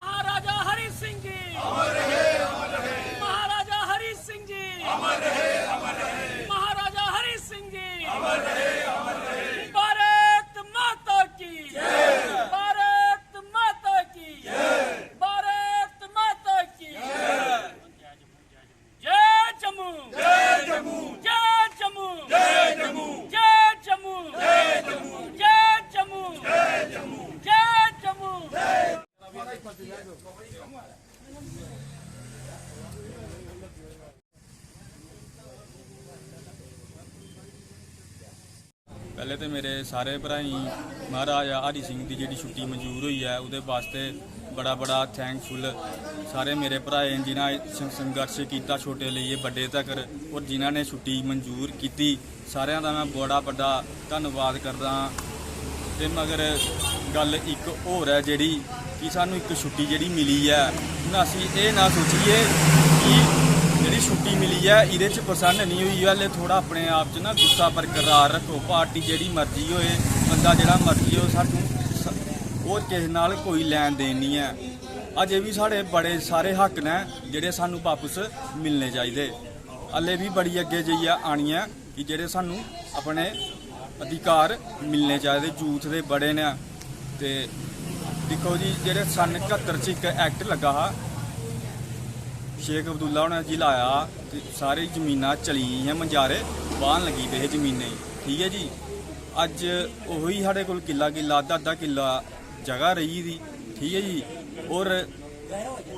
महाराजा हरि सिंह जी अमर रहे, महाराजा हरि सिंह जी अमर रहे, महाराजा हरि सिंह जी अमर रहे। भारत माता की जय, भारत माता की जय, भारत माता की जय। जय जम्मू, जय जम्मू, जय जम्मू, जय जम्मू, जय जम्मू, जय जम्मू, जय जम्मू, जय जम्मू, जय जम्मू। पहले तो मेरे सारे भराई महाराजा हरि सिंह की जी छुट्टी मंजूर हुई है वो वास्ते बड़ा बड़ा थैंकफुल सारे मेरे भराए जिन्हें संघर्ष किया छोटे लिए बड़े तक और जिन्होंने छुट्टी मंजूर की सारिਆਂ ਦਾ मैं बड़ा बड़ा धन्यवाद करदा। तो मगर गल एक होर है जी कि सानू एक छुट्टी जी मिली है हूँ असी ये ना सोचिए कि जी छुट्टी मिली है ये पसंद नहीं हुई हले थोड़ा अपने आप च ना गुस्सा बरकरार रखो। पार्टी जी मर्जी होए बंदा जो मर्जी हो सानू और किसी नाल कोई लैन देन नहीं है। अजे भी साढ़े बड़े सारे हक ने जोड़े सानू वापस मिलने चाहिए। हले भी बड़ी अगे जाइए आनी है कि जेडे सानू अपने अधिकार मिलने चाहिए। यूथ के बड़े ने ते देखो जी जेडे सन 71 एक एक्ट लगा हा शेख अब्दुल्ला उन्हें जी लाया तो सारी जमीना चली हैं मंजारे बाहन लगी पे जमीनें ठीक है जी। अज उही साढ़े कोल किला किला अद्धा किला जगह रही थी ठीक है जी। और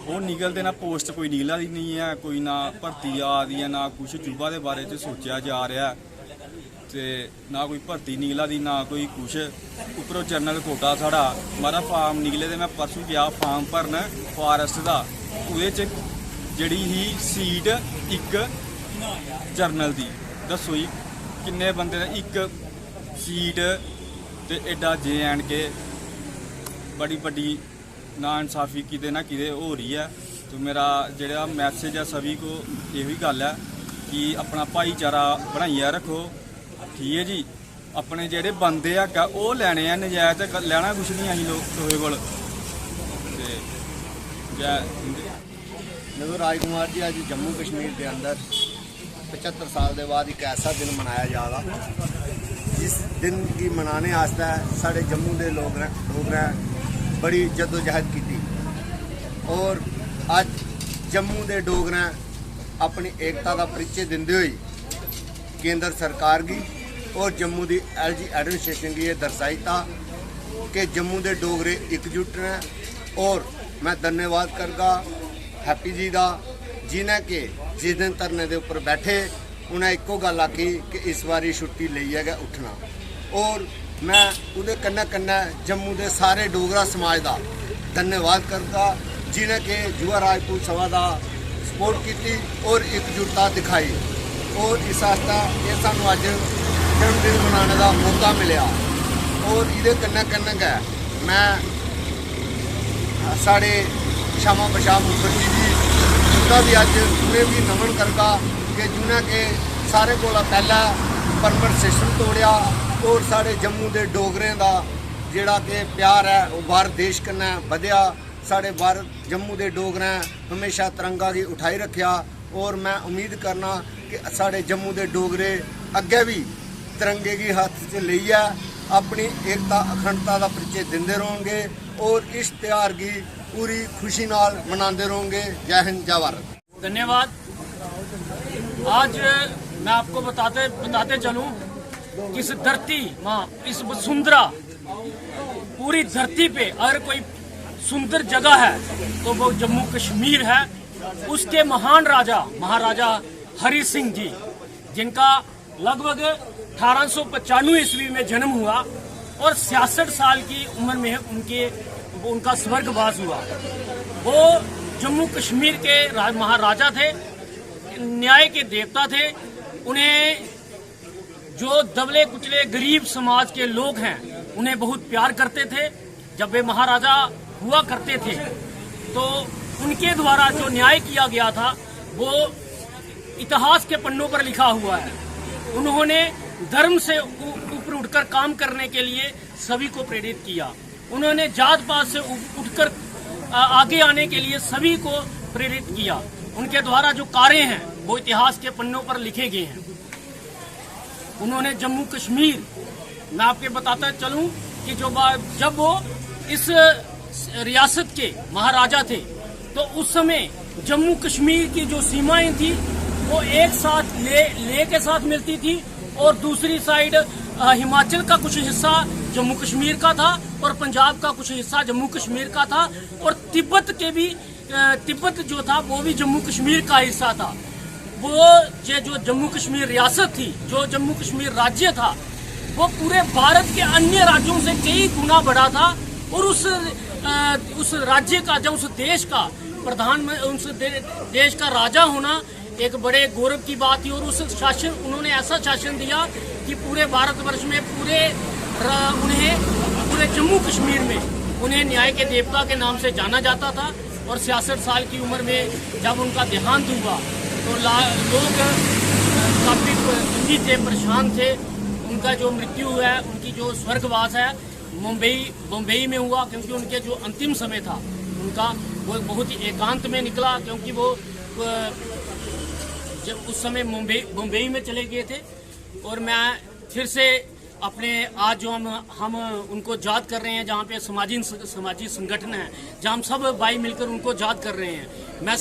वो निकलते ना पोस्ट कोई निकला दी नहीं है कोई ना भर्ती आ रही है ना कुछ युवा के बारे च सोचा जा रहा तो ना कोई भर्ती निकला दी ना कोई कुछ उपरों जनरल कोटा साढ़ा मारा फार्म निकले तो मैं परसों गया फार्म भरन फॉरेस्ट का वो जड़ी ही सीट एक जरनल की दसो जी किन्ने बंदे एक सीट तो एडा JNK बड़ी बड़ी ना इंसाफी किते ना किते हो रही है। तो मेरा जोड़ा मैसेज है सभी को यही गल है कि अपना भाईचारा बनाइए रखो ठीक है जी। अपने जेडे बंदे हक वो लैने हैं नजायज लैना कुछ नहीं अं लोग कोल देखो राजकुमार जी अज जम्मू कश्मीर के अंदर 75 साल के बाद एक ऐसा दिन मनाया जा रहा जिस दिन की मनाने आस्ते साढ़े जम्मू के लोग ने बड़ी जदोजहद की और अज जम्मू के डोगरे अपनी एकता का परिचय देंदे हुए केंद्र सरकार की और जम्मू की LG एडमिनिस्ट्रेशन की यह दर्शाईता कि जम्मू के डोगरे एकजुट हैं। और मैं धन्यवाद करगा हैप्पी जी का जिन्हें कि जिस दिन धरने के उपर बैठे उन्हें एको गल आखी कि इस बारी छुट्टी लई है उठना। और मैं उहदे कन्नै कन्नै जम्मू के सारे डोगरा समाज का धन्यवाद करता जिन्हें कि युवा राजपूत सभा का सपोर्ट की और एकजुटता दिखाई। और इस आस्ते ये सानू अज जन्मदिन मनाने का मौका मिला। और ये कन्नै कन्नै गै मैं साढ़े श्यामा प्रसाद मुखर्जी जी उनका भी अज उन्हें भी नमन करगा कि जिन्हें के सारे को पहला परमनेंट सिस्टम तोड़िया और साढ़े जम्मू के डोगरें का जोड़ा कि प्यार है वो भारत देश कन्नै बधिया। साढ़े भारत जम्मू के डोगरें हमेशा तिरंगा की उठाई रखा। और मैं उम्मीद करना कि साढ़े जम्मू के डोगरे अगे भी तिरंगे की हाथ च लेइयै अपनी एकता अखंडता का परिचय देंदे रहेंगे और इस त्यौहार की पूरी खुशी नाल मनाते रहेंगे। जय हिंद जय भारत। धन्यवाद। आज मैं आपको बताते चलूं कि इस धरती माँ इस वसुंधरा पूरी धरती पे अगर कोई सुंदर जगह है तो वो जम्मू कश्मीर है। उसके महान राजा महाराजा हरि सिंह जी जिनका लगभग 1895 ईस्वी में जन्म हुआ और 66 साल की उम्र में उनका स्वर्गवास हुआ। वो जम्मू कश्मीर के महाराजा थे। न्याय के देवता थे। उन्हें जो दबले कुचले गरीब समाज के लोग हैं उन्हें बहुत प्यार करते थे। जब वे महाराजा हुआ करते थे तो उनके द्वारा जो न्याय किया गया था वो इतिहास के पन्नों पर लिखा हुआ है। उन्होंने धर्म से ऊपर उठकर काम करने के लिए सभी को प्रेरित किया। उन्होंने जात पात से उठकर आगे आने के लिए सभी को प्रेरित किया। उनके द्वारा जो कार्य हैं वो इतिहास के पन्नों पर लिखे गए हैं। उन्होंने जम्मू कश्मीर, मैं आपके बताता चलूं कि जब वो इस रियासत के महाराजा थे तो उस समय जम्मू कश्मीर की जो सीमाएं थी वो एक साथ ले के साथ मिलती थी और दूसरी साइड हिमाचल का कुछ हिस्सा जम्मू कश्मीर का था और पंजाब का कुछ हिस्सा जम्मू कश्मीर का था और तिब्बत जो था वो भी जम्मू कश्मीर का हिस्सा था। वो जो जम्मू कश्मीर रियासत थी, जो जम्मू कश्मीर राज्य था, वो पूरे भारत के अन्य राज्यों से कई गुना बड़ा था। और उस राज्य का, जब उस देश का उस देश का राजा होना एक बड़े गौरव की बात थी। और उस शासन, उन्होंने ऐसा शासन दिया कि पूरे भारतवर्ष में पूरे जम्मू कश्मीर में उन्हें न्याय के देवता के नाम से जाना जाता था। और 66 साल की उम्र में जब उनका देहांत हुआ तो लोग काफी दुखी थे, परेशान थे। उनका जो मृत्यु है, उनकी जो स्वर्गवास है मुंबई में हुआ, क्योंकि उनके जो अंतिम समय था उनका वो बहुत ही एकांत में निकला, क्योंकि वो जब उस समय मुंबई में चले गए थे। और मैं फिर से अपने आज जो हम उनको याद कर रहे हैं, जहाँ पे समाजी संगठन है, जहाँ हम सब भाई मिलकर उनको याद कर रहे हैं। मैं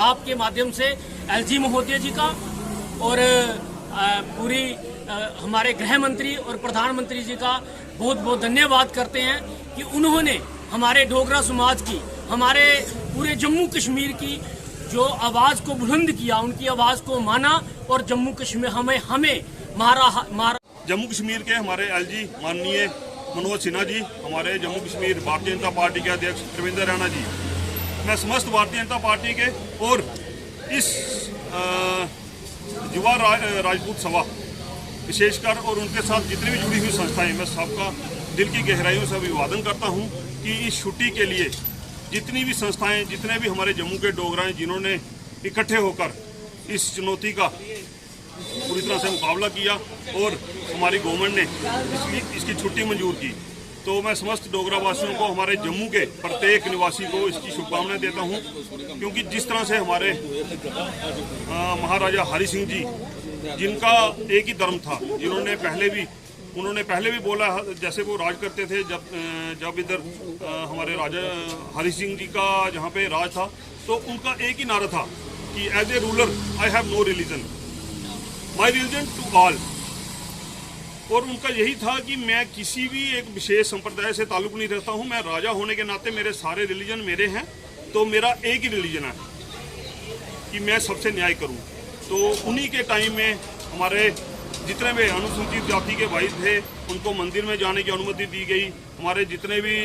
आपके माध्यम से एलजी महोदय जी का और पूरी हमारे गृह मंत्री और प्रधानमंत्री जी का बहुत बहुत धन्यवाद करते हैं कि उन्होंने हमारे डोगरा समाज की, हमारे पूरे जम्मू कश्मीर की जो आवाज़ को बुलंद किया, उनकी आवाज़ को माना और जम्मू कश्मीर हमें जम्मू कश्मीर के हमारे एलजी माननीय मनोज सिन्हा जी, हमारे जम्मू कश्मीर भारतीय जनता पार्टी के अध्यक्ष त्रिवेंद्र रैना जी, मैं समस्त भारतीय जनता पार्टी के और इस युवा राजपूत सभा विशेषकर और उनके साथ जितनी भी जुड़ी हुई संस्थाएं, मैं सबका दिल की गहराइयों से अभिवादन करता हूं कि इस छुट्टी के लिए जितनी भी संस्थाएं, जितने भी हमारे जम्मू के डोगरा हैं, जिन्होंने इकट्ठे होकर इस चुनौती का पूरी तरह से मुकाबला किया और हमारी गवर्नमेंट ने इसकी छुट्टी मंजूर की, तो मैं समस्त डोगरा वासियों को, हमारे जम्मू के प्रत्येक निवासी को इसकी शुभकामनाएं देता हूं। क्योंकि जिस तरह से हमारे महाराजा हरि सिंह जी, जिनका एक ही धर्म था, जिन्होंने पहले भी बोला, जैसे वो राज करते थे, जब इधर हमारे राजा हरि सिंह जी का जहाँ पे राज था, तो उनका एक ही नारा था कि as a ruler I have no religion, my religion to all. और उनका यही था कि मैं किसी भी एक विशेष संप्रदाय से ताल्लुक नहीं रखता हूँ, मैं राजा होने के नाते मेरे सारे रिलीजन मेरे हैं, तो मेरा एक ही रिलीजन है कि मैं सबसे न्याय करूँ। तो उन्हीं के टाइम में हमारे जितने भी अनुसूचित जाति के भाई थे उनको मंदिर में जाने की अनुमति दी गई। हमारे जितने भी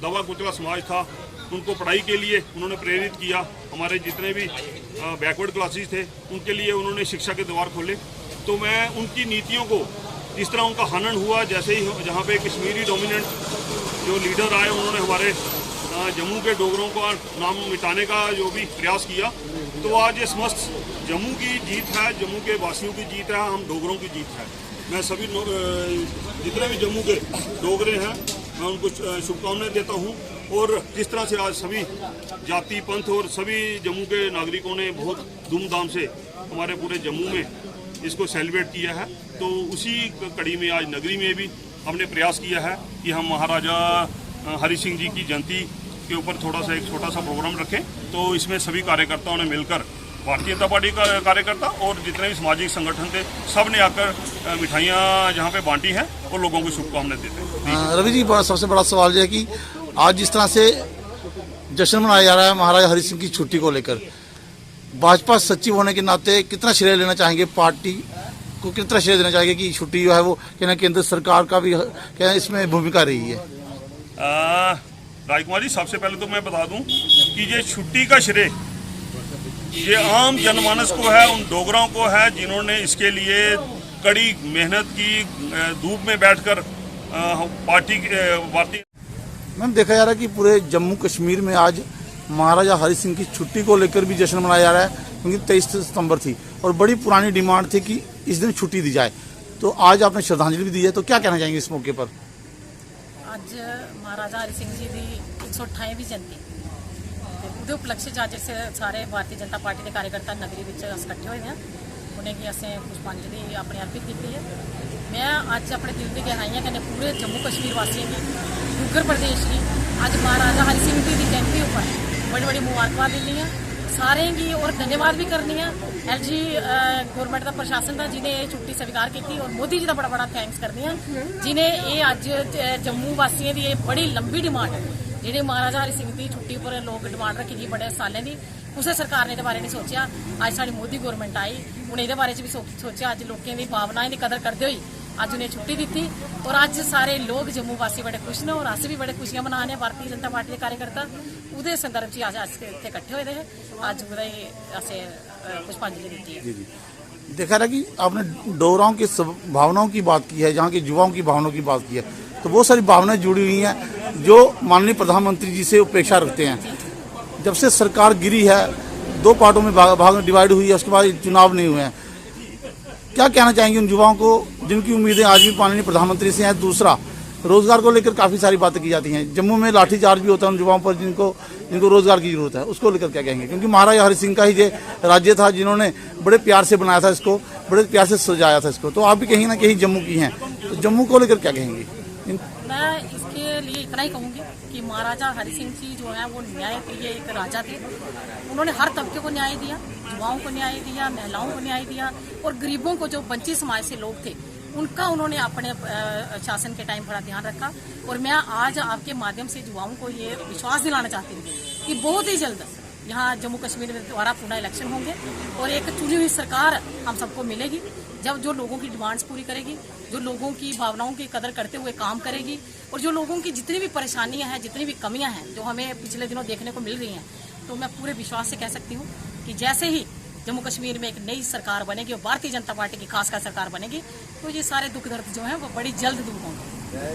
दबा कुचला समाज था उनको पढ़ाई के लिए उन्होंने प्रेरित किया। हमारे जितने भी बैकवर्ड क्लासेस थे उनके लिए उन्होंने शिक्षा के द्वार खोले। तो मैं उनकी नीतियों को, जिस तरह उनका हनन हुआ, जैसे ही जहाँ पे कश्मीरी डोमिनेंट जो लीडर आए, उन्होंने हमारे जम्मू के डोगरों का नाम मिटाने का जो भी प्रयास किया, तो आज ये समस्त जम्मू की जीत है, जम्मू के वासियों की जीत है, हम डोगरों की जीत है। मैं सभी जितने भी जम्मू के डोगरे हैं मैं उनको शुभकामनाएं देता हूं। और जिस तरह से आज सभी जाति पंथ और सभी जम्मू के नागरिकों ने बहुत धूमधाम से हमारे पूरे जम्मू में इसको सेलिब्रेट किया है, तो उसी कड़ी में आज नगरी में भी हमने प्रयास किया है कि हम महाराजा हरि सिंह जी की जयंती के ऊपर एक छोटा सा प्रोग्राम रखें। तो इसमें सभी कार्यकर्ताओं ने मिलकर, भारतीय जनता पार्टी का कार्यकर्ता और जितने भी सामाजिक संगठन थे, सब ने आकर मिठाइयाँ जहाँ पे बांटी हैं और लोगों को शुभकामनाएं देते हैं। रवि जी, सबसे बड़ा सवाल ये है कि आज जिस तरह से जश्न मनाया जा रहा है महाराजा हरि सिंह की छुट्टी को लेकर, भाजपा सचिव होने के नाते कितना श्रेय लेना चाहेंगे, पार्टी को कितना श्रेय देना चाहेंगे कि छुट्टी जो है वो कहना केंद्र सरकार का भी क्या इसमें भूमिका रही है? राजकुमार जी, सबसे पहले तो मैं बता दूं कि ये छुट्टी का श्रेय ये आम जनमानस को है, उन डोगराओं को है जिन्होंने इसके लिए कड़ी मेहनत की, धूप में बैठकर पार्टी मैम देखा जा रहा है कि पूरे जम्मू कश्मीर में आज महाराजा हरि सिंह की छुट्टी को लेकर भी जश्न मनाया जा रहा है, क्योंकि 23 सितंबर थी और बड़ी पुरानी डिमांड थी कि इस दिन छुट्टी दी जाए। तो आज आपने श्रद्धांजलि भी दी है, तो क्या कहना चाहेंगे इस मौके पर? ਅੱਜ ਮਹਾਰਾਜਾ ਹਰੀ ਸਿੰਘ ਜੀ ਦੀ 128ਵੀਂ ਜयंती ਤੇ ਉਹਦੇ ਉਪਲਕਸ਼ 'ਚ ਅੱਜ ਸਾਰੇ ਭਾਰਤੀ ਜਨਤਾ ਪਾਰਟੀ ਦੇ ਕਾਰਜਕਰਤਾ ਨਗਰੀ ਵਿੱਚ ਇਕੱਠੇ ਹੋਏ ਹਾਂ। ਉਹਨੇ ਕਿ ਅਸੀਂ ਪੁਸ਼ਪਾਂਜਲੀ ਆਪਣੀ ਅਰਪਿਤ ਕੀਤੀ है। मैं ਅੱਜ ਆਪਣੇ ਦਿਲ ਦੀ ਗਹਿਰਾਈਆਂ ਕਹਿੰਦੇ ਪੂਰੇ ਜੰਮੂ ਕਸ਼ਮੀਰ ਵਾਸੀਆਂ ਦੀ, ਡੂਗਰ ਪ੍ਰदेश की ਅੱਜ ਮਹਾਰਾਜਾ ਹਰੀ ਸਿੰਘ जी की जयंती उपर बड़ी बड़ी मुबारकबाद दिंदी हैं सारे की, और धन्यवाद भी करनी है LG गौरमेंट का प्रशासन का जिन्हें ये छुट्टी स्वीकार की, और मोदी जी का बड़ा बड़ा थैंक्स करनी है जिन्हें ये अज जम्मू वासियों की बड़ी लंबी डिमांड जी महाराजा हरि सिंह की छुट्टी पर लोग डिमांड रखी थी बड़े सालों की, उसे सरकार ने बारे नहीं सोचा। अज साड़ी मोदी गौरमेंट आई, उन्हें ये बारे भी सोचा, अज लोगों की भावनाएं की कदर करते हुए अज उन्हें छुट्टी दी, और अज सारे लोग जम्मू वासी बड़े खुश ने, और अस भी बड़े खुशियां मना रहे हैं भारतीय जनता पार्टी के कार्यकर्ता उहदे संदर्भ च अज इत्थे इकट्ठे हुए हैं। अज असें पुष्पांजलि दी है। देखा रहा कि आपने डोगराओं की भावनाओं की बात की है, जहाँ के युवाओं की भावनाओं की बात की है, तो बहुत सारी भावनाएं जुड़ी हुई हैं जो माननीय प्रधानमंत्री जी से उपेक्षा रखते हैं। जब से सरकार गिरी है, 2 पार्टों में भाग डिवाइड हुई है, उसके बाद चुनाव नहीं हुए हैं। क्या कहना चाहेंगे उन युवाओं को जिनकी उम्मीदें आज भी माननीय प्रधानमंत्री से हैं? दूसरा, रोजगार को लेकर काफ़ी सारी बातें की जाती हैं, जम्मू में लाठीचार्ज भी होता है उन युवाओं पर जिनको रोजगार की जरूरत है, उसको लेकर क्या कहेंगे? क्योंकि महाराजा हरि सिंह का ही ये राज्य था जिन्होंने बड़े प्यार से बनाया था इसको, बड़े प्यार से सजाया था इसको, तो आप भी कहीं ना कहीं जम्मू की हैं, तो जम्मू को लेकर क्या कहेंगे? मैं इसके लिए इतना ही कहूँगी कि महाराजा हरि सिंह जी जो है वो न्याय प्रिय एक राजा थे। उन्होंने हर तबके को न्याय दिया, युवाओं को न्याय दिया, महिलाओं को न्याय दिया, और गरीबों को जो वंचित समाज से लोग थे उनका उन्होंने अपने शासन के टाइम बड़ा ध्यान रखा। और मैं आज आपके माध्यम से युवाओं को ये विश्वास दिलाना चाहती हूँ कि बहुत ही जल्द यहाँ जम्मू कश्मीर में दोबारा पुनः इलेक्शन होंगे, और एक चुनी हुई सरकार हम सबको मिलेगी जब जो लोगों की डिमांड्स पूरी करेगी, जो लोगों की भावनाओं की कदर करते हुए काम करेगी, और जो लोगों की जितनी भी परेशानियां हैं, जितनी भी कमियां हैं जो हमें पिछले दिनों देखने को मिल रही हैं, तो मैं पूरे विश्वास से कह सकती हूँ कि जैसे ही जम्मू कश्मीर में एक नई सरकार बनेगी और भारतीय जनता पार्टी की खासकर सरकार बनेगी, तो ये सारे दुख दर्द जो हैं वो बड़ी जल्द दूर होंगे।